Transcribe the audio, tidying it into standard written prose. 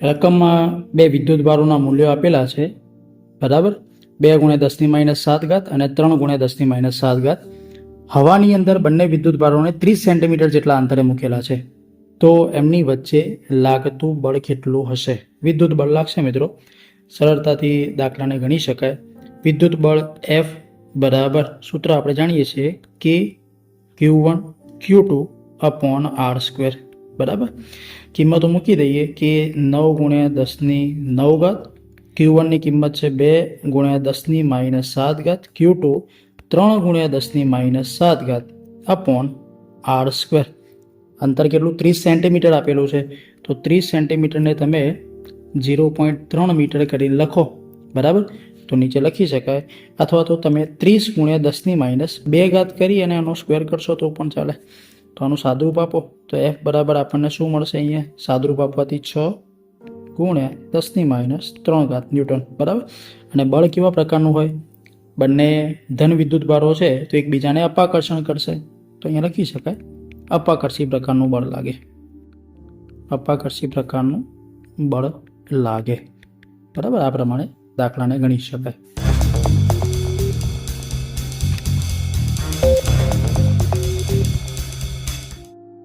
રકમમાં બે વિદ્યુત ભારોના મૂલ્યો આપેલા છે, બરાબર. 2 × 10⁻⁷ અને 3 × 10⁻⁷. હવાની અંદર બંને વિદ્યુત ભારોને 30 સેન્ટીમીટર જેટલા અંતરે મૂકેલા છે. તો એમની વચ્ચે લાગતું બળ કેટલું હશે? વિદ્યુત બળ લાગશે મિત્રો. સરળતાથી દાખલાને ગણી શકાય. વિદ્યુત બળ F બરાબર સૂત્ર આપણે જાણીએ છીએ કે Q1 Q2 અપોન R², બરાબર. કિંમતો મૂકી દઈએ કે 9 × 10⁹. Q1 ની કિંમત છે 2 × 10⁻⁷. Q2 3 × 10⁻⁷ upon R². અંતર કેટલું? 30 સેન્ટીમીટર આપેલું છે. તો 30 સેન્ટીમીટરને તમે 0.3 મીટર કરી લખો, બરાબર. તો નીચે લખી શકાય. અથવા તો તમે 30 × 10⁻². કરી અને એનો સ્ક્વેર કરશો તો પણ ચાલે. તો આનું સાદુરૂપ આપો તો F બરાબર આપણને શું મળશે? અહીંયા સાદુરૂપ આપવાથી 6 × 10⁻³ ન્યૂટન, બરાબર. અને બળ કેવા પ્રકારનું હોય? બંને ધન વિદ્યુત ભારો છે તો એકબીજાને અપાકર્ષણ કરશે. તો અહીંયા લખી શકાય અપાકર્ષી પ્રકારનું બળ લાગે. અપાકર્ષી પ્રકારનું બળ લાગે, બરાબર. આ પ્રમાણે દાખલાને ગણી શકાય.